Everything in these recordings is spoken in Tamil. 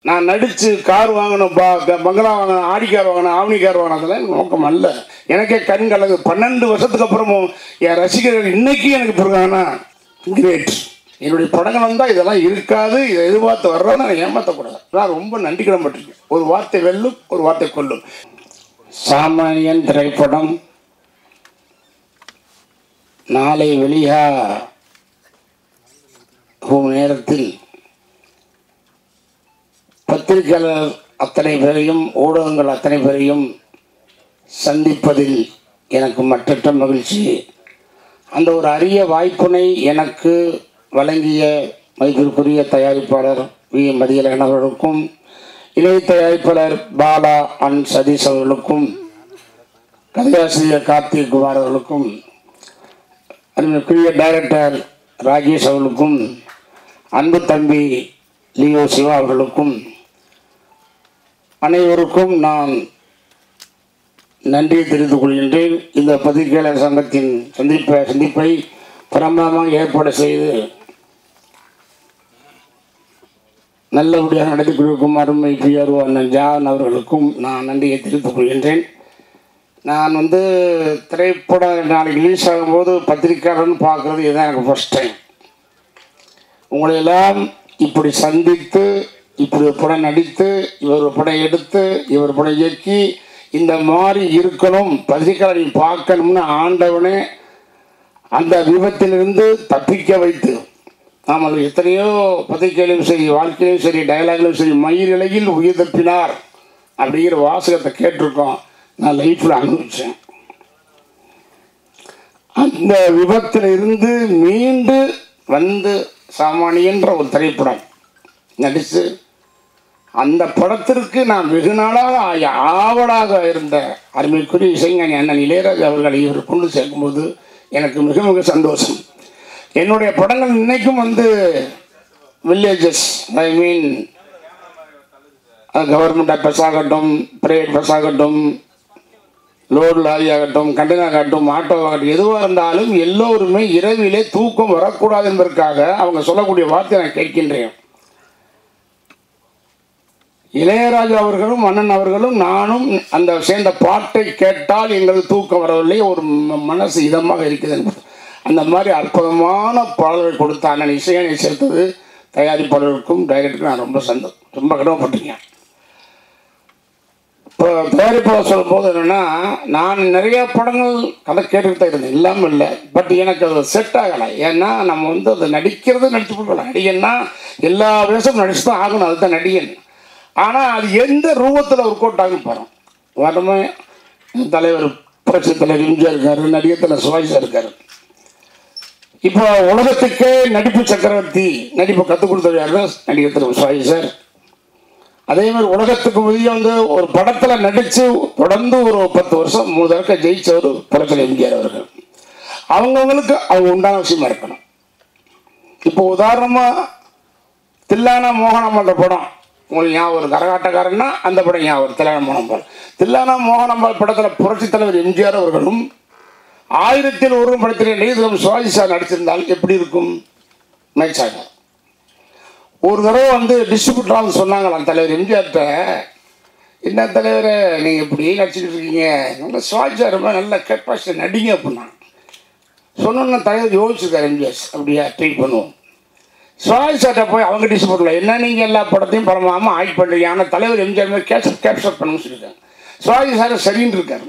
நான் நடித்து கார் வாங்கணும், பங்களா வாங்கணும், ஆடி கார் வாங்கணும், ஆவணி கார் வாங்கணும், அதெல்லாம் எனக்கு நோக்கம் அல்ல. எனக்கே கண் கலகு. 12 வருஷத்துக்கு அப்புறமும் என் ரசிகர்கள் இன்னைக்கு எனக்கு பிறகானா கிரேட். என்னுடைய படங்கள் வந்தால் இதெல்லாம் இருக்காது, இதை எதிர்பார்த்து வர்றதை நான் ஏமாற்றக்கூடாது. நான் ரொம்ப நன்றி கடன்பட்டிருக்கேன். ஒரு வார்த்தை வெல்லும், ஒரு வார்த்தை கொல்லும். சாமானியன் திரைப்படம் நாளை வெளியாகும் நேரத்தில் பத்திரிகையாளர் அத்தனை பேரையும், ஊடகங்கள் அத்தனை பேரையும் சந்திப்பதில் எனக்கு மற்றற்ற மகிழ்ச்சி. அந்த ஒரு அரிய வாய்ப்பினை எனக்கு வழங்கிய மதிப்பிற்குரிய தயாரிப்பாளர் வி. மதியழகன் அவர்களுக்கும், இணை தயாரிப்பாளர் பாலா அண்ட் சதீஷ் அவர்களுக்கும், கதையாசிரியர் கார்த்திக் குமார் அவர்களுக்கும், அதற்குரிய டைரக்டர் ராஜேஷ் அவர்களுக்கும், அன்பு தம்பி லியோ சிவா அவர்களுக்கும், அனைவருக்கும் நான் நன்றியை தெரிவித்துக் கொள்கின்றேன். இந்த பத்திரிகையாளர் சங்கத்தின் சந்திப்பை பிரமாதமாக ஏற்பாடு செய்து நல்லபடியாக நடத்தி கொண்டிருக்கும் அருமை பிஆர்ஓ அண்ணன் ஜான் அவர்களுக்கும் நான் நன்றியை தெரிவித்துக் கொள்கின்றேன். நான் திரைப்படம் நாளைக்கு ரிலீஸ் ஆகும்போது பத்திரிக்கையாளர்னு பார்க்குறது இதுதான் எனக்கு ஃபஸ்ட் டைம். உங்களையெல்லாம் இப்படி சந்தித்து, இப்படி ஒரு படம் நடித்து, இவர் ஒரு படம் எடுத்து, இவர் படம் இயக்கி, இந்த மாதிரி இருக்கணும், பத்திரிக்கையாளர் பார்க்கணும்னு ஆண்டவனே அந்த விபத்திலிருந்து தப்பிக்க வைத்து, நாம் அது எத்தனையோ பத்திரிகையிலும் சரி, வாழ்க்கையிலும் சரி, டயலாக்லையும் சரி, மயிரிழையில் உயிர் தப்பினார் அப்படிங்கிற வாசகத்தை கேட்டிருக்கோம். நான் லைஃப்பில் அனுபவித்தேன். அந்த விபத்தில் இருந்து மீண்டு வந்து சாமானியன்ற ஒரு திரைப்படம் நடித்து, அந்த படத்திற்கு நான் வெகு நாளாக ஆவலாக இருந்த அருமைக்குரிய இசைஞானி அண்ணன் இளையராஜா அவர்களை இவர் கொண்டு சேர்க்கும்போது எனக்கு மிக மிக சந்தோஷம். என்னுடைய படங்கள் இன்னைக்கும் வில்லேஜஸ், ஐ மீன் கவர்மெண்ட் பஸ் ஆகட்டும், பிரைவேட் பஸ் ஆகட்டும், லோடு லாரி ஆகட்டும், கண்டெய்னர் ஆகட்டும், ஆட்டோ ஆகட்டும், எதுவாக இருந்தாலும் எல்லோருமே இரவிலே தூக்கம் வரக்கூடாது என்பதற்காக அவங்க சொல்லக்கூடிய வார்த்தையை நான் கேட்கின்றேன். இளையராஜா அவர்களும் அண்ணன் அவர்களும் நானும் அந்த சேர்ந்த பாட்டை கேட்டால் எங்களுக்கு தூக்கம் வரவில்லை, ஒரு மனசு இதமாக இருக்குது என்பது. அந்த மாதிரி அற்புதமான பாடல்கள் கொடுத்த அண்ணன் இசையனை சேர்த்தது தயாரிப்பாளருக்கும் டைரக்டருக்கும் நான் ரொம்ப கடமைப்பட்டிருக்கேன். இப்போ தயாரிப்பாளர் சொல்லும்போது என்னென்னா, நான் நிறையா படங்கள் கதை கேட்டுக்கிட்டு தான் இருந்தேன், இல்லாமல் இல்லை. பட் எனக்கு அது செட் ஆகலை. ஏன்னா நம்ம அதை நடிக்கிறது நடிச்சு கொடுக்கலாம். நடிகன்னா எல்லா வேஷமும் நடிச்சு தான் ஆகணும், அதுதான் நடிகன். ஆனால் அது எந்த ரூபத்தில் ஒர்க் அவுட் ஆகும் பாருங்க. வரமே தலைவர் புரட்சி தலைவர் எம்ஜிஆர் இருக்கார், நடிகத்தில் சிவாஜி சார் இருக்கார். இப்போ உலகத்துக்கே நடிப்பு சக்கரவர்த்தி, நடிப்பை கற்றுக் கொடுத்தது யாருன்னா நடிகத்தில் சிவாஜி சார். அதே மாதிரி உலகத்துக்கு முதலிய ஒரு படத்தில் நடித்து தொடர்ந்து ஒரு 10 வருஷம் 3 தடவை ஜெயிச்சவர் புரட்சி எம்ஜிஆர் அவர்கள். அவங்கவுங்களுக்கு அவங்க உண்டான விஷயமா இருக்கணும். இப்போ உதாரணமாக தில்லானா மோகனம்ன்ற படம் உங்களுக்கு ஞாபகம் ஒரு கரகாட்டக்காரன்னா அந்த படம் ஞாபகம், தில்லானா மோகனம்பாள். தில்லானா மோகனம்பாள் படத்தில் புரட்சி தலைவர் எம்ஜிஆர் அவர்களும் 1000 ஒரு படத்தில் நெய்தலம் சிவாஜி சார் நடிச்சிருந்தால் எப்படி இருக்கும்? மேட்சாக ஒரு தடவை டிஸ்ட்ரிபியூட்டராக சொன்னாங்களாம் தலைவர் எம்ஜிஆர்கிட்ட, என்ன தலைவரை நீங்கள் இப்படி நடிச்சுக்கிட்டு இருக்கீங்க, நல்லா சிவாஜி சார் ரொம்ப நல்ல கெப்பாசிட்டி நடிங்க அப்படின்னா சொன்னோன்னா தலைவர் யோசிச்சிருக்காரு எம்ஜிஆர், அப்படியா ட்ரை பண்ணுவோம். சிவாஜி சார்ட்ட போய் அவங்க டிஸ்ட்ரிபியூட்டரில் என்ன நீங்கள் எல்லா படத்தையும் பரவாமல் ஆக்ட் பண்ணுறீங்க, ஆனால் தலைவர் எம்ஜிஆர் மாதிரி கேப்சர் பண்ணணும்னு சொல்லியிருக்காங்க. சிவாஜி சார் சரின்னு இருக்காரு.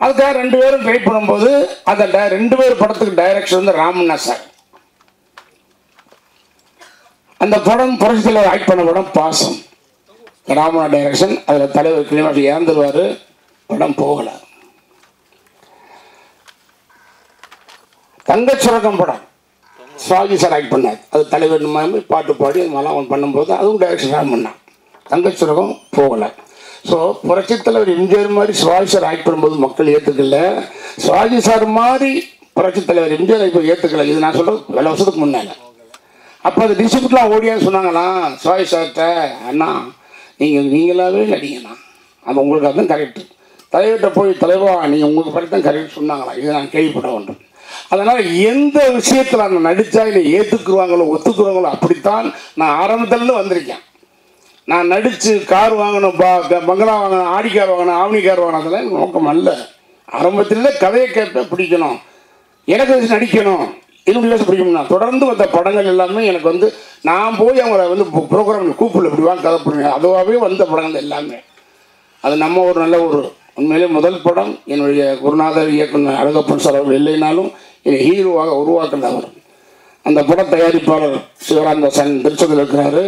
அதுக்காக 2 பேரும் ட்ரை பண்ணும்போது அந்த 2 பேர் படத்துக்கு டைரக்ஷன் ராமண்ணா சார். அந்த படம் புரட்சியில் ஆக்ட் பண்ண படம் பாசம், ராமண்ணா டைரக்ஷன். அதில் தலைவர் கிளிமாட்டி இறந்துருவார், படம் போகலை. தங்கச்சுரகம் படம் சிவாஜி சார் ஆக்ட் பண்ணார், அது தலைவர் பாட்டு பாடி அது மாதிரிலாம் பண்ணும்போது அதுவும் டைரக்ஷன் ராமண்ணா. தங்கச்சுரகம் போகலை. ஸோ புரட்சி தலைவர் எம்ஜிஆர் மாதிரி சிவாஜி சார் ஆக்ட் பண்ணும்போது மக்கள் ஏற்றுக்கல, சிவாஜி சார் மாதிரி புரட்சி தலைவர் எம்ஜிஆர் இப்போ ஏற்றுக்கல. இது நான் சொல்கிறது பல வருஷத்துக்கு முன்னால். அப்போ அது டிஸ்ட்ரிபியூட்லாம் ஓடியான்னு சொன்னாங்களாம் சிவாஜி சார்கிட்ட, அண்ணா நீங்களாவே நடிங்கண்ணா, அது உங்களுக்கு அதுதான் கரெக்டு. தலைவர்கிட்ட போய் தலைவா நீங்கள் உங்களுக்கு பற்றி தான் கரெக்ட் சொன்னாங்களா, இதை நான் கேள்விப்பட வேண்டும். அதனால் எந்த விஷயத்தில் நான் நடித்தா என்னை ஏற்றுக்குருவாங்களோ ஒத்துக்குருவாங்களோ அப்படித்தான் நான் ஆரம்பத்துலேருந்து வந்திருக்கேன். நான் நடித்து கார் வாங்கணும், பங்களா வாங்கணும், ஆடி கார் வாங்கணும், ஆவணி கார் வாங்கணும், அதெல்லாம் எனக்கு நோக்கம் அல்ல. ஆரம்பத்திலே கதையை கேட்பேன், பிடிக்கணும், எனக்கு நடிக்கணும், என்னுடைய வேஷம் பிடிக்கணும்னா தொடர்ந்து வந்த படங்கள் எல்லாமே எனக்கு வந்து நான் போய் அவங்கள வந்து ப்ரோக்ராம் கூப்பிடல, இப்படி வாங்க கதை பிடிங்க, அதுவாகவே வந்த படங்கள் எல்லாமே. அது நம்ம ஒரு நல்ல ஒரு உண்மையிலே முதல் படம் என்னுடைய குருநாதர் இயக்குனர் அழகப்பன் சார் அவர்கள் இல்லைனாலும் என்னை ஹீரோவாக உருவாக்குனவர். அந்த பட தயாரிப்பாளர் சிவராந்தசன் திருச்சதில் இருக்கிறாரு,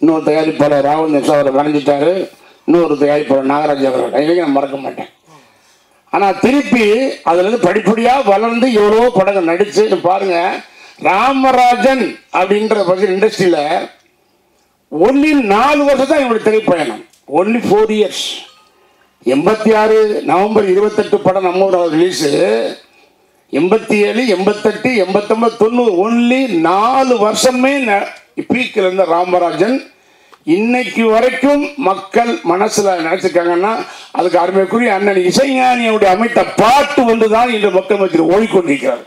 இன்னொரு தயாரிப்பாளர் ராவணன் சார் அவர் வரைஞ்சிட்டாரு, இன்னொரு தயாரிப்பாளர் நாகராஜ் அவர்கள், இவங்க நான் மறக்க மாட்டேன். ஆனால் திருப்பி அதுலேருந்து படிப்படியாக வளர்ந்து எவ்வளோ படங்கள் நடித்து பாருங்கள். ராமராஜன் அப்படின்ற பற்றி இண்டஸ்ட்ரியில் ஒன்லி 4 வருஷம் தான் என்னுடைய திரைப்பயணம், ஒன்லி 4 years. 86 நவம்பர் 28 படம் நம்ம ஊர் ரிலீஸு, 87, 88, 89, 90 ஒன்லி 4 வருஷமே பீக்கில் இருந்த ராமராஜன் இன்னைக்கு வரைக்கும் மக்கள் மனசில் நினச்சிருக்காங்கன்னா அதுக்கு அருமைக்குரிய அண்ணன் இசைஞானியோடைய அமைத்த பாட்டு வந்து தான் இன்று மக்கள் மத்தியில் ஓடிக்கொண்டிருக்கிறார்.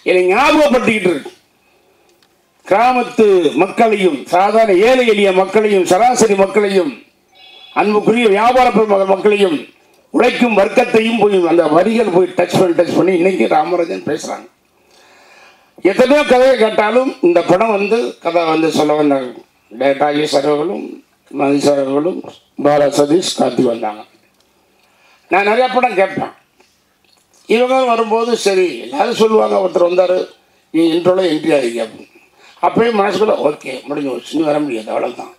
என்னை ஞாபகப்படுத்திக்கிட்டு இருக்கு. கிராமத்து மக்களையும் சாதாரண ஏழை எளிய மக்களையும் சராசரி மக்களையும் அன்புக்குரிய வியாபார பெருமகள் மக்களையும் உழைக்கும் வர்க்கத்தையும் போய் அந்த வரிகள் போய் டச் பண்ணி இன்னைக்கு ராமராஜன் பேசுகிறாங்க. எத்தனையோ கதையை கேட்டாலும் இந்த படம் வந்து கதை வந்து சொல்ல வந்தாங்க. ராஜேஷ் அவர்களும் மதி சார் அவர்களும் பாலா சதீஷ் கார்த்தி வந்தாங்க. நான் நிறையா படம் கேட்பேன். இவங்க வரும்போது சரி எல்லாரும் சொல்லுவாங்க, ஒருத்தர் வந்தார் நீ இன்ட்ரோவில் என்ட்ரி ஆகிங்க அப்படின்னு. அப்போயும் மனசுக்குள்ள ஓகே முடிஞ்சு வச்சு நீ வர முடியாது அவ்வளோதான்.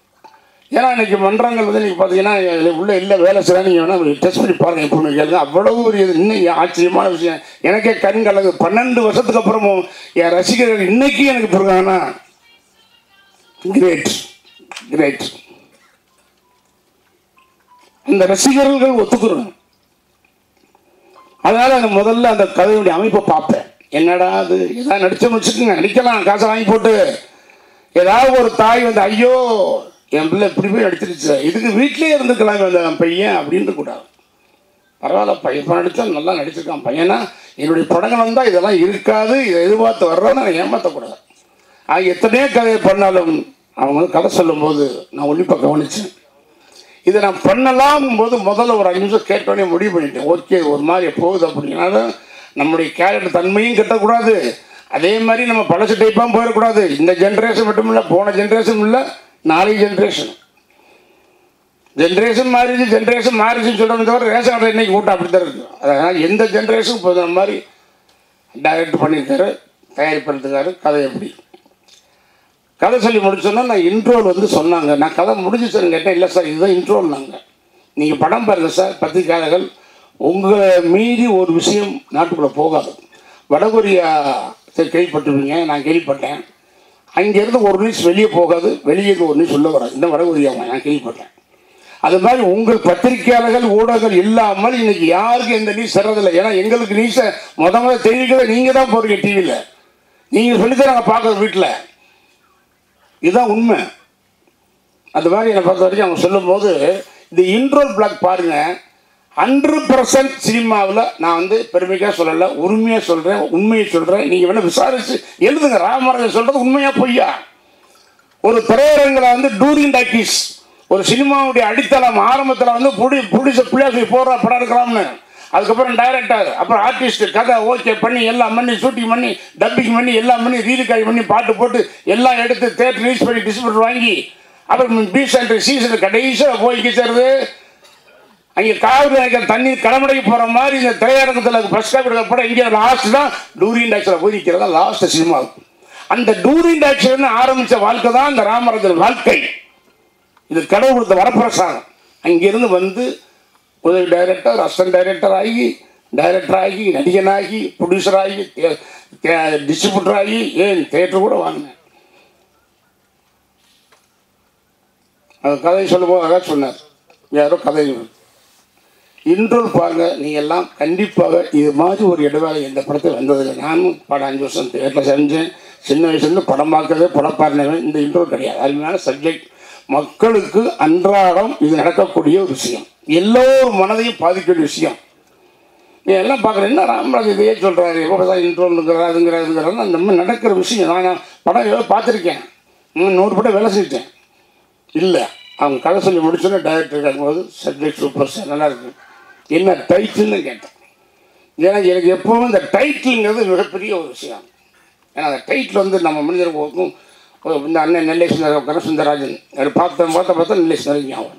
ஏன்னா இன்றைக்கி மன்றங்கள் வந்து நீங்கள் பார்த்தீங்கன்னா உள்ளே இல்லை வேலை செய்யலாம், நீங்கள் வேணால் டெஸ்ட் பண்ணி பாருங்கள் எப்படின்னு கேளுங்க. அவ்வளவு ஒரு இன்னும் ஆச்சரியமான விஷயம் எனக்கே கண் கலகு. 12 வருஷத்துக்கு அப்புறமும் என் ரசிகர்கள் இன்னைக்கு எனக்கு பிறகானா கிரேட் கிரேட். அந்த ரசிகர்கள் ஒத்துக்கிறோம். அதனால அந்த முதல்ல அந்த கதையுடைய அமைப்பை பார்ப்பேன். என்னடா அது ஏதாவது நடிச்ச வச்சுக்கோங்க, நடிக்கலாம் காசை வாங்கி போட்டு. ஏதாவது ஒரு தாய் வந்து ஐயோ என் பிள்ளை இப்படி போய் நடிச்சிருச்சு, இதுக்கு வீட்டிலே இருந்துக்கலாம் அந்த பையன் அப்படின்னு கூடாது. பரவாயில்ல பையன் நடித்தா நல்லா நடிச்சிருக்கான் பையனா, என்னுடைய படங்கள் வந்தால் இதெல்லாம் இருக்காது, இதை எதிர்பார்த்து வர்றோன்னு நான் ஏமாற்றக்கூடாது. எத்தனையோ கதையை பண்ணாலும் அவங்க வந்து கதை சொல்லும்போது நான் உன்னிப்பாக கவனித்தேன். இதை நான் பண்ணலாம் போது முதல்ல ஒரு 5 நிமிஷம் கேட்டோடனே முடிவு பண்ணிட்டேன். ஓகே ஒரு மாதிரி போகுது அப்படின்னாலும் நம்முடைய கேரக்டர் தன்மையும் கட்டக்கூடாது, அதே மாதிரி நம்ம பழசு டைப்பாக போயிடக்கூடாது. இந்த ஜென்ரேஷன் மட்டும் இல்லை, போன ஜென்ரேஷன் இல்லை, நாளைக்கு ஜென்ரேஷன் மாறிடுச்சுன்னு சொல்கிறத தவிர ரேஷன் கடை இன்னைக்கு கூட்டம் அப்படி தான் இருக்குது. அதனால் எந்த ஜென்ரேஷன் இப்போ அந்த மாதிரி டைரக்ட் பண்ணியிருக்காரு, தயாரிப்படுத்துக்காரு. கதை எப்படி கதை சொல்லி முடிச்சோன்னா நான் இன்ட்ரோல் வந்து சொன்னாங்க. நான் கதை முடிஞ்சிச்சேன்னு கேட்டேன். இல்லை சார் இதுதான் இன்ட்ரோல்னாங்க. நீங்கள் படம் பாருங்கள் சார், பத்திரிக்கையாளர்கள் உங்களை மீறி ஒரு விஷயம் நாட்டுக்குள்ளே போகாது. வடகொரியா கேள்விப்பட்டிருப்பீங்க, நான் கேள்விப்பட்டேன். அங்கேருந்து ஒரு நியூஸ் வெளியே போகாது, வெளியே ஒரு நியூஸ் உள்ள வராது. இந்த வடகொரியாவை நான் கேள்விப்பட்டேன். அது மாதிரி உங்கள் பத்திரிகையாளர்கள் ஊடகங்கள் இல்லாமல் இன்னைக்கு யாருக்கும் எந்த நியூஸ் தர்றதில்லை. ஏன்னா எங்களுக்கு நியூஸை முதல்ல தெரிவிக்கிறத நீங்கள் தான் போகிறீங்க டிவியில், நீங்கள் சொல்லித்தான் நாங்கள் பார்க்குறோம் வீட்டில். இதுதான் உண்மை. அது மாதிரி என்னை பொறுத்த வரைக்கும் அவங்க சொல்லும்போது இந்த இன்ட்ரோல் பிளாக் பாருங்கள். 100% சினிமாவில் நான் வந்து பெருமைக்காக சொல்லலை, உரிமையாக சொல்கிறேன், உண்மையை சொல்கிறேன். நீங்கள் வேணால் விசாரித்து எழுதுங்க. ராமராஜன் சொல்கிறது உண்மையாக பொய்யா? ஒரு திரையரங்கில் வந்து டூரிங் டாக்கீஸ் ஒரு சினிமாவுடைய அடித்தளம் ஆரம்பத்தில் வந்து ப்ரொடியூசர் பிள்ளையாசி போடுற படம் எடுக்கலாம்னு, அதுக்கப்புறம் டைரக்டர், அப்புறம் ஆர்டிஸ்ட், கதை ஓகே பண்ணி எல்லாம் பண்ணி ஷூட்டிங் பண்ணி டப்பிங் பண்ணி எல்லாம் பண்ணி ரீலுக்காய் பண்ணி பாட்டு போட்டு எல்லாம் எடுத்து தேட்டர் ரிலீஸ் பண்ணி டிஸ்ட்ரிபியூட்டர் வாங்கி அப்புறம் பி சென்டர் சி சென்டர் கடைசியாக போய் கிச்சறது. அங்கே காவிரி நினைக்கிற தண்ணீர் கடமடைக்கு போகிற மாதிரி இந்த திரையரங்கத்தில் ஃபர்ஸ்ட் காப்பி படம் இங்கே லாஸ்ட் தான் டூரிங் டாக்ஸில் போய் நிற்கிறதா லாஸ்ட் சினிமா. அந்த டூரிங் டாக்ஸ் ஆரம்பித்த வாழ்க்கை தான் இந்த ராமராஜன் வாழ்க்கை. இது கடவுள் கொடுத்த வரப்பிரசாதம். அங்கிருந்து வந்து உதவி டைரக்டர், அசிஸ்டன்ட் டைரக்டர் ஆகி, டைரக்டர் ஆகி, நடிகனாகி, ப்ரொடியூசர் ஆகி, டிஸ்ட்ரிபியூட்டர் ஆகி, ஏன் தேட்டர் கூட வாங்கினேன். அது கதை சொல்லும்போது அதான் சொன்னார், யாரோ கதை இன்ட்ரோல் பாருங்க. நீங்கள் எல்லாம் கண்டிப்பாக இது மாதிரி ஒரு இடைவேளை எந்த படத்தில் வந்ததில்லை. நானும் படம் 5 வருஷம் தேட்டரில் செஞ்சேன். சின்ன வயசுலேருந்து படம் பார்க்கறதே படம் பாருங்க. இந்த இன்ட்ரோல் கிடையாது. அருமையான சப்ஜெக்ட், மக்களுக்கு அன்றாடம் இது நடக்கக்கூடிய ஒரு விஷயம், எல்லோரும் மனதையும் பாதிக்கக்கூடிய விஷயம். நீ எல்லாம் பார்க்குறேன், என்ன ராமராஜ் இதையே சொல்கிறாரு, விவசாயம் இன்ட்ரோலுங்கிறார் அதுங்கிறாருங்கிறது அந்த மாதிரி நடக்கிற விஷயம். நான் படம் ஏதோ பார்த்துருக்கேன், 100 படம் வேலை செஞ்சேன். இல்லை, அவங்க கதை சொல்லி முடிச்சோன்னே டைரக்டர் கேட்கும்போது சப்ஜெக்ட் சூப்பர் சார் நல்லாயிருக்கு, என்ன டைட்டில்னு கேட்டேன். ஏன்னா எனக்கு எப்போவும் இந்த டைட்டிலுங்கிறது மிகப்பெரிய ஒரு விஷயம். ஏன்னா அந்த டைட்டில் வந்து நம்ம மனிதர்களுக்கும் இந்த அண்ணன் நெல்லை சுந்தரராஜன் பார்த்தா நெல்லை சுந்தரராஜன் ஆகும்.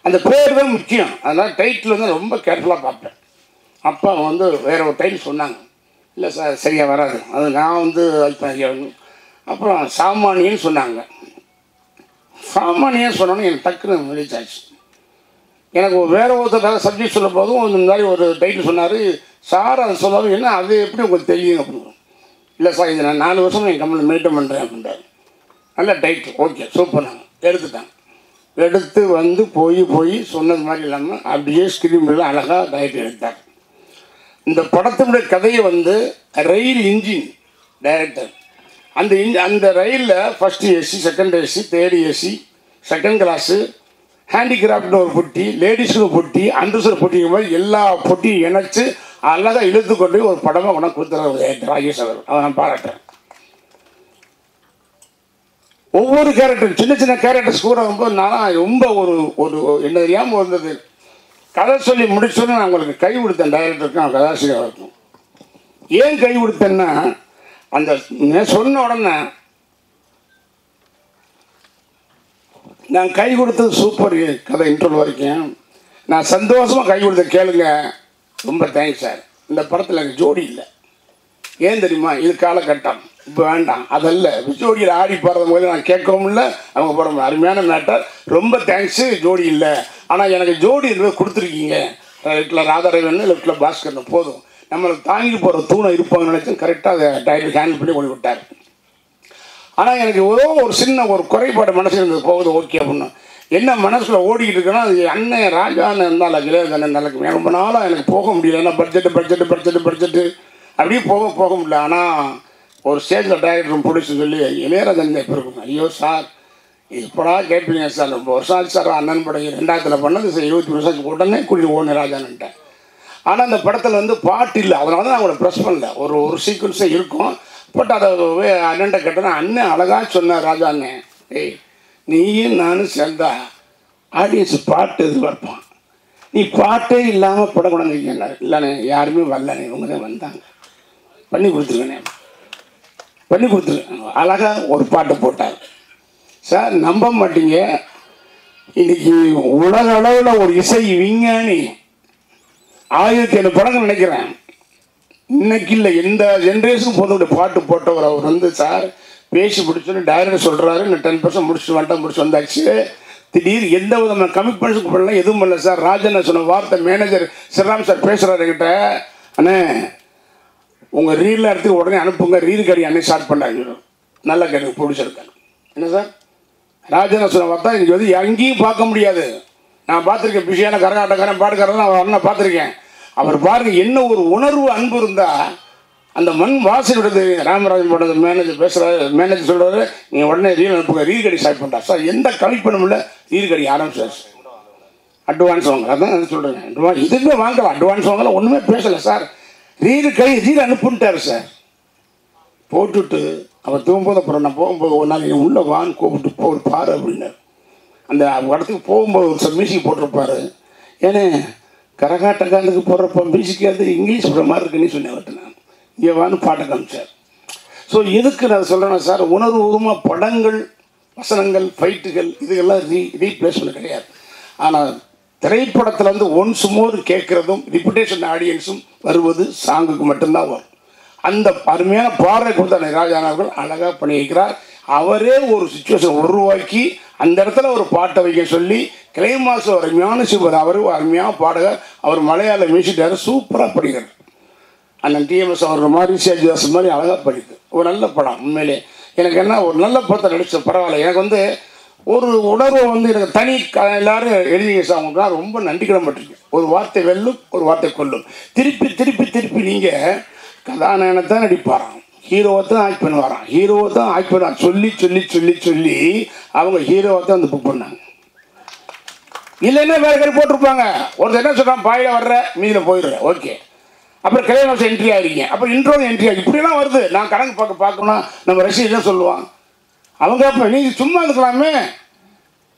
அந்த பேர் தான் முக்கியம். அதனால் டைட்டில் வந்து ரொம்ப கேர்ஃபுல்லாக பார்ப்பேன். அப்போ வந்து வேறு ஒரு டைட்டில் சொன்னாங்க, இல்லை சார் சரியாக வராது, அது நான் வந்து அப்புறம் சாமானியன்னு சொன்னாங்க. சாமானியன்னு சொன்னோன்னே எனக்கு டக்குன்னு வெளிச்சாச்சு. எனக்கு வேறு ஒருத்தர் சப்ஜெக்ட் சொல்லும் போதும் இந்த மாதிரி ஒரு டைட்டில் சொன்னார் சார், அதை சொல்லாமல் என்ன அது எப்படி உங்களுக்கு தெரியும் அப்படின்னு. இல்லை சார், இது நான் 4 வருஷம் என் கம்பெனியில் மெயின்டைன் பண்ணுறேன் அப்படின்றாரு. நல்ல டைட்டில், ஓகே சூப்பர். நான் எடுத்துட்டேன். எடுத்து வந்து போய் சொன்னது மாதிரி இல்லாமல் அப்படியே ஸ்கிரீனில் அழகாக டைட்டில் எடுத்தார். இந்த படத்தினுடைய கதையை வந்து ரயில் இன்ஜின் டைரக்டர் அந்த ரயிலில் first AC, second AC, third AC, second class, ஹேண்டிகிராஃப்ட்னு ஒரு பொட்டி, லேடிஸுக்கு பொட்டி, அண்டர்சர் பொட்டிங்க மாதிரி எல்லா பொட்டியும் இணைச்சி அழகாக இழுத்து கொண்டு ஒரு படமாக கொண்டு கொடுத்துறாரு ராஜேஷ் அவர். அதை நான் பாராட்டுறேன். ஒவ்வொரு கேரக்டர், சின்ன சின்ன கேரக்டர்ஸ் கூட ரொம்ப நான் ரொம்ப ஒரு என்ன தெரியாமல் வந்தது. கதை சொல்லி முடிச்சோன்னு நான் உங்களுக்கு கை கொடுத்தேன் டைரக்டருக்கும் கதாசிரியருக்கும். ஏன் கை கொடுத்தேன்னா, அந்த சொன்ன உடனே நான் கை கொடுத்தது சூப்பர் கதை இன்ட்ரோல் வரைக்கும் நான் சந்தோஷமாக கை கொடுத்த கேளுங்க, ரொம்ப தேங்க்ஸ் சார். இந்த படத்தில் எனக்கு ஜோடி இல்லை. ஏன் தெரியுமா, இது காலகட்டம், இப்போ வேண்டாம் அதல்ல. ஜோடியில் ஆடி பாடுறது போது நான் கேட்கவும் இல்லை, அவங்க போட அருமையான மேட்டர், ரொம்ப தேங்க்ஸு, ஜோடி இல்லை. ஆனால் எனக்கு ஜோடி கொடுத்துருக்கீங்க. லெஃப்டில் ராதாரவன், லெஃப்டில் பாஸ்கர்னு போதும், நம்மளுக்கு தாங்கி போகிற தூணை இருப்பாங்கன்னு நினச்சி கரெக்டாக அதை டைட்டில் ஹேண்டில் பண்ணி கொண்டு விட்டார். ஆனால் எனக்கு ஒரு சின்ன ஒரு குறைபாடு மனசில் இருந்தது, போகுது ஓகே அப்படின்னு. என்ன மனசில் ஓடிக்கிட்டு இருக்குன்னா, அது அண்ணன் ராஜான்னு இருந்தாலும் இளையராஜன் இருந்தாலும் ரொம்ப நாளாக எனக்கு போக முடியல. ஏன்னா பட்ஜெட்டு அப்படியே போக முடியல. ஆனால் ஒரு ஸ்டேஜில் டைரக்டர் பிடிச்சி சொல்லி இளையராஜன் இப்போ இருக்கும், ஐயோ சார் இப்படா கேட்பீங்க சார், ரொம்ப வருஷம் ஆச்சு சார் அண்ணன் படம் 2000 பண்ணது சார், 20 வருஷத்துக்கு உடனே கூட்டிட்டு ஓன ராஜான்ட்டேன். ஆனால் அந்த படத்தில் வந்து பாட்டு இல்லை, அதனால தான் நான் அவங்கள ப்ரெஸ் பண்ணல. ஒரு சீக்வன்ஸே இருக்கும், பட் அதை அண்ணன்ட்ட கேட்டேன்னா அண்ணன் அழகாக சொன்னார், ராஜா அண்ணன் ஏய் நீயும் நானும் சேர்ந்தா ஆடியன்ஸ் பாட்டு எதிர்பார்ப்பான், நீ பாட்டே இல்லாமல் படம் கொண்டாந்துருக்கீங்க. இல்லைண்ணே யாருமே வரலண்ணே, இவங்க தான் வந்தாங்க, பண்ணி கொடுத்துருக்கேண்ணே, பண்ணி கொடுத்துருக்கேன். அழகாக ஒரு பாட்டை போட்டார் சார். நம்ப மாட்டீங்க, இன்னைக்கு உலக அளவில் ஒரு இசை விஞ்ஞானி 1007 படங்கள் நினைக்கிறேன், இன்னைக்கு இல்லை எந்த ஜென்ரேஷனுக்கு போதோட பாட்டு போட்டவர் அவர் வந்து சார் பேசி முடிச்சோன்னு டைரக்டர் சொல்கிறாரு, நான் 10% முடிச்சு வந்தாச்சு. திடீர் எந்த விதமான கமிட்மெண்ட்ஸுக்கு பண்ணலாம், எதுவும் பண்ணல சார். ராஜன் சொன்ன வார்த்தை மேனேஜர் ஸ்ரீராம் சார் பேசுகிறாரு என்கிட்ட, அண்ணே உங்கள் ரீலில் எடுத்து உடனே அனுப்புங்க, ரீல் கடி அண்ணே ஸ்டார்ட் பண்ணாங்க. நல்ல கடி பிடிச்சிருக்காரு. என்ன சார் ராஜன் சொன்ன வார்த்தை இன்றைக்கி வந்து எங்கேயும் பார்க்க முடியாது. நான் பார்த்துருக்கேன், பிஸியான கரகாட்டக்காரன் பாடுக்காரன் அவர் அண்ணன் பார்த்துருக்கேன். அவர் பாருங்க என்ன ஒரு உணர்வு அன்பு இருந்தால் அந்த மண் வாசலுடைய ராமராஜன் படம் மேனேஜர் பேசுகிறாரு, மேனேஜர் சொல்கிறாரு நீங்கள் உடனே ரீல் அனுப்புங்க, ரீல் கடி ஸ்டார்ட் பண்ணுறா சார். எந்த கமிட்மெண்ட்டும் இல்லை, ரீல் கடி ஆரம்பிச்சார். அட்வான்ஸ் வாங்கலாம், அதான் சொல்கிறேன், இதுவுமே வாங்கலாம், அட்வான்ஸ் வாங்கலாம், ஒன்றுமே பேசலை சார். Reel அனுப்புன்ட்டார் sir. போட்டுட்டு அவர் தூங்கும்போது அப்புறம் நான் போகும்போது ஒரு நாள் என் உள்ள வான்னு கூப்பிட்டு போய் பாரு அப்படின்னாரு. அந்த இடத்துக்கு போகும்போது ஒரு மியூசிக் போட்டிருப்பாரு. ஏன்னா கரகாட்டக்காரனுக்கு போடுறப்ப மியூசிக்காது இங்கிலீஷ் போடுற மாதிரி இருக்குன்னு சொன்னேன் அவர்கிட்ட. நான் இங்கே வான்னு பாட்டை காமிச்சார். ஸோ எதுக்கு நான் சொல்கிறேன்னா சார், உணர்வுபூர்வமாக படங்கள், வசனங்கள், ஃபைட்டுகள் இதுக்கெல்லாம் ரீப்ளேஸ்மெண்ட் கிடையாது. ஆனால் திரைப்படத்தில் வந்து ஒன்ஸ் மோர் கேட்குறதும் ரிப்பிட்டேஷன் ஆடியன்ஸும் வருவது சாங்குக்கு மட்டும்தான் வரும். அந்த அருமையான பாடலை கொடுத்த ராஜா அவர்கள் அழகாக பண்ணி வைக்கிறார். அவரே ஒரு சுச்சுவேஷன் உருவாக்கி அந்த இடத்துல ஒரு பாட்டை வைக்க சொல்லி கிளைமாஸ் அருமையான சிவர், அவர் அருமையான பாடகர், அவர் மலையாள மியூசிக்கார், சூப்பராக படிக்கிறார். அண்ணன் டிஎம்எஸ் அவர் மாதிரி சேஜிதாஸ் மாதிரி அழகாக படிக்குது. ஒரு நல்ல படம். உண்மையிலே எனக்கு என்ன ஒரு நல்ல படத்தை நடிச்ச பரவாயில்ல. எனக்கு வந்து ஒரு உணர்வை வந்து எனக்கு தனி எல்லாரும் எழுதிங்க சார், அவங்களுக்கு ரொம்ப நன்றி கடன்பட்டிருக்கேன். ஒரு வார்த்தை வெல்லும், ஒரு வார்த்தை கொல்லும். திருப்பி நீங்கள் கதாநாயகனை தான் நடிப்பாராம், ஹீரோவை தான் ஆக்ட் பண்ணுவாராம், ஹீரோவை தான் ஆக்ட் பண்ணுவாங்க சொல்லி அவங்க ஹீரோவை தான் வந்து புக் பண்ணாங்க. இல்லைன்னா வேறு கறி போட்டிருப்பாங்க. ஒருத்தர் என்ன சொல்கிறான், பாயில் வர்ற மீதில் போயிடுற, ஓகே அப்புறம் கிளைமாக்ஸ் என்ட்ரி ஆகிறீங்க, அப்புறம் இன்ட்ரோ என்ட்ரி ஆகி இப்படிலாம் வருது. நான் கணக்கு பார்க்கணும்னா நம்ம ரசிகர் தான் சொல்லுவான். அவங்க அப்போ நீங்கள் சும்மா இருக்கலாமே,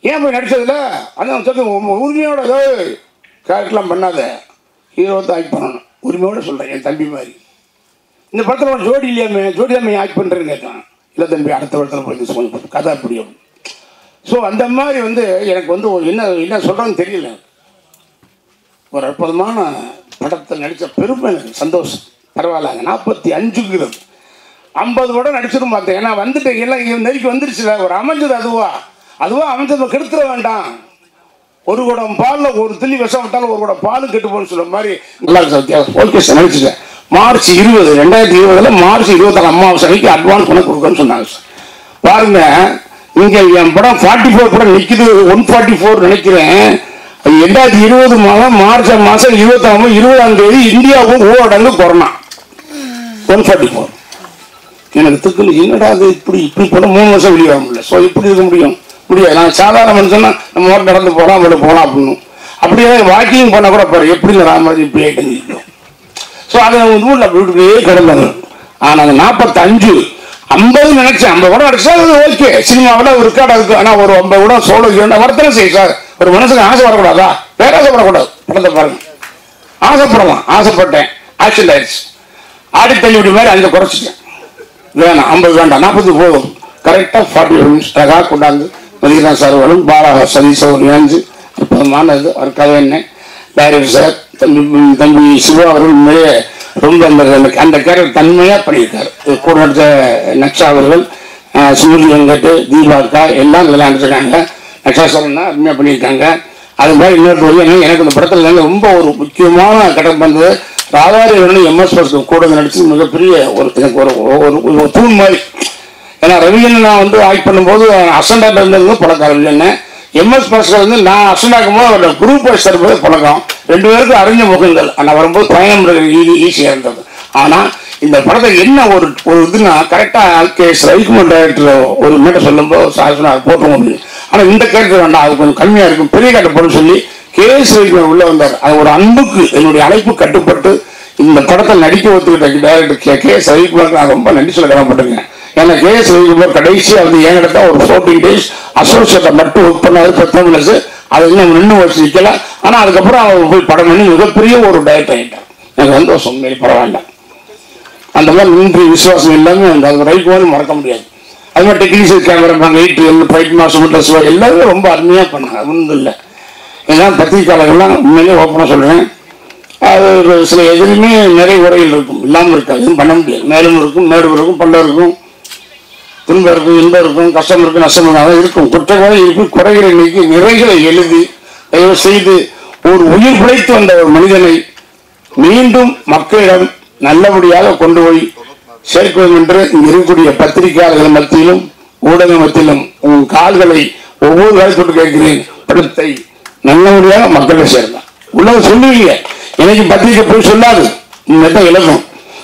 ஏன் போய் நடிச்சதில்ல? அதான் சொல்லி உரிமையோட ஏதோ கேரக்டர்லாம் பண்ணாத, ஹீரோவை ஆக்ட் பண்ணணும் உரிமையோடு சொல்கிறேன். என் தம்பி மாதிரி இந்த படத்தில் ஜோடி இல்லையாமே, ஜோடி தான் ஆக்ட் பண்ணுறேன்னு கேட்கலாம். இல்லை தம்பி அடுத்த படத்தில் போய் சொல்லி கதை புரியும். ஸோ அந்த மாதிரி எனக்கு ஒரு என்ன சொல்கிறேன்னு தெரியல. ஒரு அற்புதமான படத்தில் நடித்த பெருமை எனக்கு சந்தோஷம். பரவாயில்ல, 45 50 படம் நடிச்சிடும் பார்த்தேன். ஏன்னா வந்துட்டு எல்லாம் இங்கே நெருக்கி வந்துருச்சுல, ஒரு அமைஞ்சது அதுவா அமைஞ்சதை கெடுத்துட வேண்டாம். ஒரு குடம் பாலில் ஒரு துளி விஷம் விட்டாலும் ஒரு குடம் பாலும் கெட்டு போகணும்னு சொல்ல மாதிரி நல்லா ஓகே சார் நடிச்சிட்டேன். மார்ச் 20 2020 மார்ச் 26 அமாவாசை அன்னைக்கு அட்வான்ஸ் பண்ண கொடுக்கணும்னு சொன்னாங்க சார். பாருங்க, இங்கே என் படம் 44 படம் நிற்கிது, 144 நினைக்கிறேன். 2020 மார்ச் மாதம் 20ஆம் தேதி இந்தியாவுக்கும் ஊரடங்கு கொரோனா 144. எனக்கு திக்குன்னு என்னடா அது இப்படி படம் 3 வருஷம் வெளியே வர முடியல. ஸோ இப்படி இருக்க முடியாது. நான் சாதாரண மனுஷன்னா நம்ம நடந்து போகலாம், அவங்கள போகலாம் அப்படின்னு. அப்படியே வாக்கிங் பண்ண கூட பாரு எப்படி இந்த ராமராஜ் இப்படி ஆகிட்டு. ஸோ அதை ஊரில் அப்படியே கிடந்தாங்க. ஆனால் அந்த 45 50 நினைச்சேன். 50 கூட அடிச்சா அது ஓகே, சினிமாவில் ஒரு ரெக்கார்டு இருக்கு. ஆனால் ஒரு 50 கூட சோழ வரத்தனை செய்ய சார். ஒரு மனசுக்கு ஆசை வரக்கூடாதா? பேராசைப்படக்கூடாது. படத்தை பாருங்க, ஆசைப்படலாம். ஆசைப்பட்டேன், ஆக்சிடென்ட் ஆயிடுச்சு. ஆடி தள்ளிவிடி மாதிரி அங்கே குறைச்சிட்டேன். வேணாம் 50 வேண்டாம், 40 போதும். கரெக்டாக 40 நிமிஷம் அழகாக கொண்டாந்து மதியதான் சார் வரும், பாலா சதீஷ் ஒரு இணைஞ்சு அற்புதமானது ஒரு கதை. என்ன டைரக்டர் சார் தம்பி சிவா அவர்கள் உண்மையே ரொம்ப அந்த கேரக்டர் தன்மையாக பண்ணியிருக்காரு. கூட நடித்த நக்ஷா அவர்கள், சூரிய வெங்கட், தீபாக்கா எல்லாம் இதெல்லாம் நடிச்சிருக்காங்க. நக்ஷா சார் தான் அருமையாக பண்ணியிருக்காங்க. அது மாதிரி இன்னொரு வழி எனக்கு இந்த படத்தில் ரொம்ப ஒரு முக்கியமான கட்டம் பண்ணது ராதாரி MS கூட நடிச்சு மிகப்பெரிய எனக்கு ஒரு தூண் மாதிரி. ஏன்னா ரவிஜன் நான் ஆக்ட் பண்ணும்போது அசண்டாக இருந்தது பழக்கம். ரவிஜன் MS நான் அசண்டாக்கும் போது அவரோட குரூப் வைஸ் தரும்போது பழக்கம். 2 பேருக்கும் அறிஞ்ச முகங்கள். ஆனால் வரும்போது பயணம் ஈஸியாக இருந்தது. ஆனால் இந்த படத்தை என்ன ஒரு இதுனா கரெக்டாக KS ரவிக்குமார் டைரக்டர் ஒரு மேட்டை சொல்லும்போது சார் போட்டுருவோம் அப்படின்னு. ஆனால் இந்த கேரக்டர் வேண்டாம், அது கொஞ்சம் கம்மியாக இருக்கும், பெரிய கேரக்டர் போட்டு சொல்லி KS ரவிக்குமார் உள்ளே வந்தார். அது ஒரு அன்புக்கு என்னுடைய அழைப்பு கட்டுப்பட்டு இந்த படத்தில் நடிக்க ஒத்துக்கிட்ட டைரக்டர் KS ரவிக்குமாருக்கு நான் ரொம்ப நன்றி சொல்ல கடமைப்பட்டிருக்கேன். ஏன்னா KS ரவிக்குமார் கடைசியாக என்கிட்ட ஒரு 14 days அசோசியேட்டை மட்டும் ஒர்க் பண்ணாது 10 minutes. அதை இன்னும் நின்று வச்சு நிற்கல. ஆனால் அதுக்கப்புறம் அவர் போய் படம் பண்ணி மிகப்பெரிய ஒரு டைரக்டர் ஆகிட்டார். எனக்கு சந்தோஷம், பரவாயில்ல. அந்த மாதிரி நன்றி விசுவாசம் எல்லாமே அது ரவிக்குமார் மறக்க முடியாது. அது மாதிரி டெக்னீஷியன் கேமராமேன் ஃபைட் மாஸ்டர் எல்லாருமே ரொம்ப அருமையாக பண்ணாங்க. ஒன்றும் இல்லை. ஏன்னா பத்திரிகையாளர்கள்லாம் உண்மையிலே ஓப்பனாக சொல்கிறேன், அது சில எதுவுமே நிறைய உரைகள் இருக்கும், இல்லாமல் இருக்காது, எதுவும் பண்ண முடியாது. மேலும் இருக்கும், மேடு இருக்கும், பள்ளம் இருக்கும், துன்பம் இருக்கும், இன்பம் இருக்கும், கஷ்டம் இருக்கும், நஷ்டம் இருக்கும், குற்றங்களை இருக்கும், குறைகளை நீக்கி நிறைகளை எழுதி தயவு செய்து ஒரு உயிர் பிழைத்து வந்த ஒரு மனிதனை மீண்டும் மக்களிடம் நல்லபடியாக கொண்டு போய் சேர்க்கும் என்று இருக்கக்கூடிய பத்திரிகையாளர்கள் மத்தியிலும் ஊடக மத்தியிலும் உன் கால்களை ஒவ்வொரு காலத்தோடு கேட்கிறேன். படத்தை நல்லபடியாக மக்களிடம் சேர்ந்தான் உள்ளதை சொல்லுவீங்க. எனக்கு பத்திரிகை போய் சொல்லாது, தான் இழக்கும்.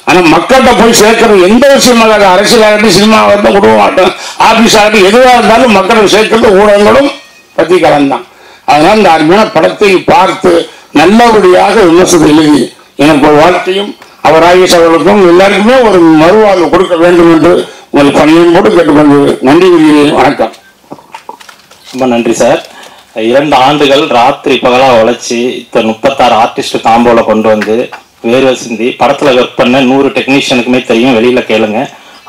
ஆனால் மக்கள்கிட்ட போய் சேர்க்கிறது எந்த விஷயமாக அரசியலாகட்டும், சினிமாவாகட்டும், குடும்பமாகட்டும், ஆபீஸ் ஆகட்டும், எதுவாக இருந்தாலும் மக்களும் சேர்க்கிறது ஊடகங்களும் பத்திரிகையாளன் தான். அதனால் இந்த அருமையான படத்தை பார்த்து நல்லபடியாக விமர்சனத்தை எழுதி எனக்கு ஒரு வாழ்க்கையும் அவர் ஆகிய அவர்களுக்கும் எல்லாருக்குமே ஒரு மறுவாழ்வு கொடுக்க வேண்டும் என்று உங்கள் பணியும் போட்டு கேட்டுக்கொண்டு நன்றி கூறுகிறேன். வணக்கம். ரொம்ப நன்றி சார். 2 ஆண்டுகள் ராத்திரி பகலாக உழைச்சி 36 ஆர்டிஸ்ட் காம்போல கொண்டு வந்து வேர்வை சிந்தி படத்தில் ஒர்க் பண்ண 100 டெக்னீஷியனுக்குமே தெரியும், வெளியில் கேளுங்க.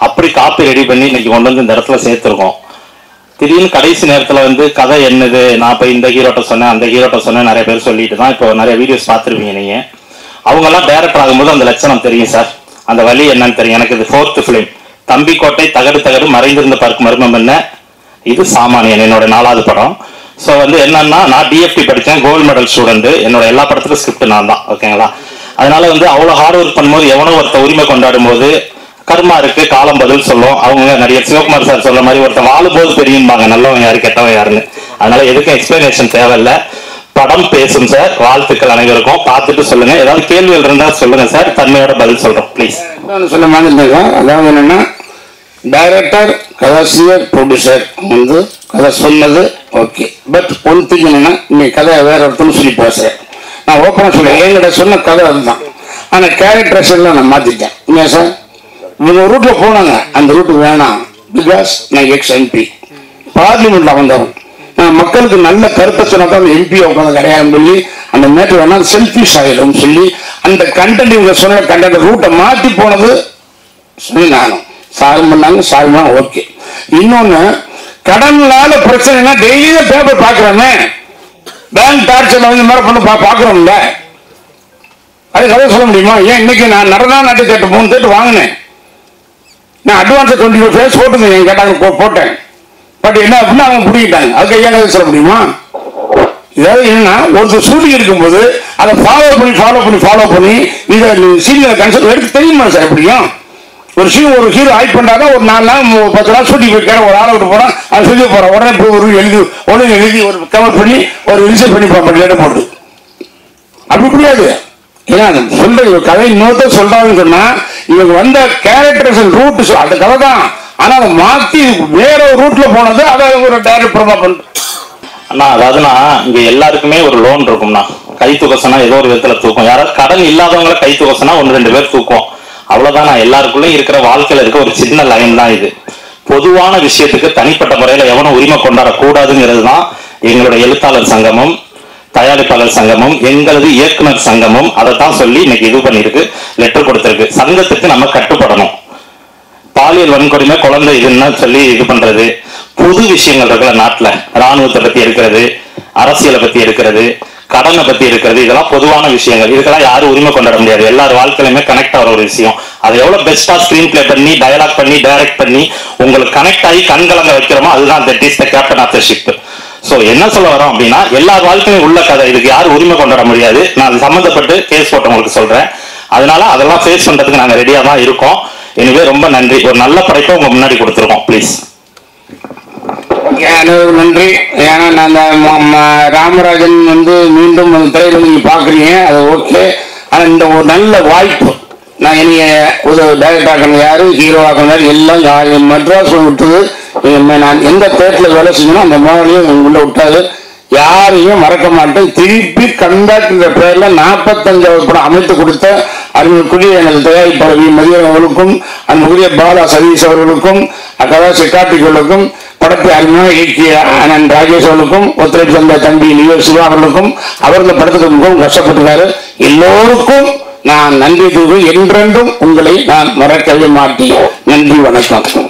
அப்படி காப்பி ரெடி பண்ணி இன்னைக்கு கொண்டு வந்து இந்த இடத்துல சேர்த்துருக்கோம். திடீர்னு கடைசி நேரத்தில் கதை என்னது, நான் இப்போ இந்த ஹீரோட்ட சொன்னேன், அந்த ஹீரோட்ட சொன்னேன், நிறைய பேர் சொல்லிட்டு தான் இப்போ நிறைய வீடியோஸ் பார்த்துருப்பீங்க நீங்கள். அவங்கெல்லாம் டைரக்டர் ஆகும்போது அந்த லட்சணம் தெரியும் சார், அந்த வழி என்னன்னு தெரியும். எனக்கு இது 4th ஃபிலிம். தம்பிக்கோட்டை தகடு தகடு மறைந்திருந்த பார்க்க மர்மம் என்ன, இது சாமானியன் என்னோட 4வது படம். ஸோ என்னன்னா நான் DFT படித்தேன், கோல்டு மெடல் ஸ்டூடெண்ட். என்னோட எல்லா படத்துக்கும் ஸ்கிரிப்ட் நான் தான், ஓகேங்களா. அதனால அவ்வளோ ஹார்ட் ஒர்க் பண்ணும்போது எவனோ ஒருத்த உரிமை கொண்டாடும் போது கர்மா இருக்கு, காலம் பதில் சொல்லும். அவங்க நடிகர் சிவகுமார் சார் சொல்ற மாதிரி ஒருத்தர் வாழும்போது தெரியும்பாங்க நல்லவன் யாரு கெட்டவன் யாருன்னு. அதனால எதுக்கும் எக்ஸ்பிளனேஷன் தேவையில்லை, படம் பேசும் சார். வாழ்த்துக்கள் அனைவருக்கும். பார்த்துட்டு சொல்லுங்க, ஏதாவது கேள்விகள் இருந்தால் சொல்லுங்க சார், தன்மையோட பதில் சொல்றோம் ப்ளீஸ். சொல்ல மாதிரி அதாவது என்னன்னா டைரக்டர், கதாசிரியர், ப்ரொடியூசர் கதை சொன்னது ஓகே. பட் ஒன் திங் என்னன்னா இன்னைக்கு கதை வேற ஒருத்தரும் சொல்லி பேசுறேன். நான் ஓப்பனாக சொல்றேன், என்கிட்ட சொன்ன கதை அதுதான். ஆனால் கேரக்டர்ஸ் எல்லாம் நான் மாற்றிட்டேன். உண்மையா சார்? இவங்க ரூட்டில் போனாங்க, அந்த ரூட்டு வேணாம். பிகாஸ் நான் எக்ஸ்-MP பார்லிமெண்ட்டில் வந்தவன். மக்களுக்கு நல்ல கருத்தை சொன்னாதான் எம்பி உட்காந்து கிடையாதுன்னு சொல்லி அந்த மேட்டர் வேணா செல்ஃபிஷ் ஆகிடும் சொல்லி அந்த கண்டென்ட் இவங்க சொன்ன கண்டென்ட் ரூட்டை மாற்றி போனது சொல்லி நானும் சால்வ் பண்ணாங்க. சால்வ் பண்ண ஓகே. இன்னொன்று, கடனால பிரச்சனைனா டெய்லியும் பேப்பர் பார்க்குறோமே, பேங்க் டார்ச்சரில் வந்து இந்த மாதிரி பண்ண பார்க்குறோம்ல, அது கதை சொல்ல முடியுமா? ஏன் இன்னைக்கு நான் நடனா நாட்டு தேட்டு 3 தேட்டு வாங்கினேன். நான் அட்வான்ஸை 25 ஃபேஸ் போட்டுருந்தேன், கேட்டாங்க போட்டேன். பட் என்ன அப்படின்னா அவங்க பிடிக்கிட்டாங்க. அதுக்கு ஐயா கதை சொல்ல முடியுமா? இதாவது என்னன்னா, ஒருத்தர் ஷூட்டிங் இருக்கும்போது அதை ஃபாலோ பண்ணி இதை சீனியர் கன்சல்ட் எடுத்து தெரியுமா சார்? எப்படியும் ஒரு ஹீரோ ஆக்ட் பண்ணாதான் ஒரு 4 நாள் 10 நாள் ஷூட்டிங் போயிருக்காரு, ஒரு ஆளை விட்டு போனால் அது சொல்லி போகிறேன். உடனே போய் எழுதி ஒரு கவர் பண்ணி ஒரு ரிசர்வ் பண்ணி பார்ப்பேன் போட்டு. அப்படி முடியாது. ஏன்னா சொல்ற கதை இன்னொருத்தர் சொல்றாங்கன்னு சொன்னா இவங்க வந்த கேரக்டர்ஸ் ரூட் அந்த கதை தான். ஆனா அதை மாற்றி வேற ஒரு ரூட்ல போனது அதை ஒரு டைரக்ட் ப்ரொமோ பண்ற. அண்ணா அதாவதுண்ணா இங்க எல்லாருக்குமே ஒரு லோன் இருக்கும்ண்ணா. கை தூக்கசனா ஏதோ ஒரு விதத்துல தூக்கும். யாராவது கடன் இல்லாதவங்களை கை தூக்கசனா 1-2 பேர் தூக்கும். அவ்வளவுதான். நான் எல்லாருக்குள்ளயும் இருக்கிற வாழ்க்கையில இருக்க ஒரு சின்ன லைன் தான் இது. பொதுவான விஷயத்துக்கு தனிப்பட்ட முறையில எவனும் உரிமை கொண்டாடக்கூடாதுங்கிறது தான் எங்களுடைய எழுத்தாளர் சங்கமும் தயாரிப்பாளர் சங்கமும் எங்களது இயக்குனர் சங்கமும் அதைத்தான் சொல்லி இன்னைக்கு இது பண்ணிருக்கு, லெட்டர் கொடுத்திருக்கு. சங்கத்துக்கு நம்ம கட்டுப்படணும். பாலியல் வன்கொடுமை, குழந்தை இதுன்னு சொல்லி இது பண்றது, பொது விஷயங்கள் இருக்குல்ல நாட்டுல, ராணுவத்தை பத்தி இருக்கிறது, அரசியலை பத்தி இருக்கிறது, கடனை பத்தி இருக்கிறது, இதெல்லாம் பொதுவான விஷயங்கள். இதுக்கெல்லாம் யாரும் உரிமை கொண்டாட முடியாது. எல்லாரும் வாழ்க்கையிலுமே கனெக்ட் ஆகிற ஒரு விஷயம். அதை எவ்வளவு பெஸ்டா ஸ்கிரீன் பிளே பண்ணி டயலாக் பண்ணி டைரக்ட் பண்ணி உங்களுக்கு கனெக்ட் ஆகி கண்கலங்க வைக்கிறோமோ அதுதான் that is the captain of the ship. So என்ன சொல்ல வரோம் அப்படின்னா, எல்லா வாழ்க்கையும் உள்ள கதை. இதுக்கு யாரும் உரிமை கொண்டாட முடியாது. நான் சம்மந்தப்பட்டு கேஸ் போட்டவங்களுக்கு சொல்றேன். அதனால அதெல்லாம் ஃபேஸ் பண்றதுக்கு நாங்கள் ரெடியா தான் இருக்கோம். எனவே ரொம்ப நன்றி. ஒரு நல்ல படைப்பை உங்க முன்னாடி கொடுத்துருக்கோம். ப்ளீஸ். நன்றி. ஏன்னா நான் ராமராஜன் மீண்டும் திரையில நீங்க பாக்குறீங்க, அது ஓகே. ஆனா இந்த ஒரு நல்ல வாய்ப்பு, நான் என்னைய ஒரு டைரக்டர் ஆக்கணும், யாரு ஹீரோ ஆக்கணும், எல்லாம் யாரும் மெட்ராஸ் விட்டது. நான் எந்த தேட்டர்ல வேலை செஞ்சோம் அந்த முதலையும் உள்ள விட்டாது. யாரையும் மறக்க மாட்டேன். திருப்பி கண்டாக்ட் பேர்ல 45வது படம் அமைத்து கொடுத்த அருமைக்குரிய எனது தயாரிப்பாளர் மதியம் அவர்களுக்கும், அன்புக்குரிய பாலா சதீஷ் அவர்களுக்கும், அக்கதா சிக்கார்த்திகளுக்கும், படத்தை அருமையாக இயக்கிய அண்ணன் ராஜேஷ் அவர்களுக்கும், ஒத்துழைப்பு தந்த தம்பி லியோ சிவா அவர்களுக்கும், அவர்கள் படத்துக்கு மிகவும் கஷ்டப்பட்டிருக்காரு. எல்லோருக்கும் நான் நன்றி கூறி என்றென்றும் உங்களை நான் மறக்கவே மாட்டேன். நன்றி, வணக்கம்.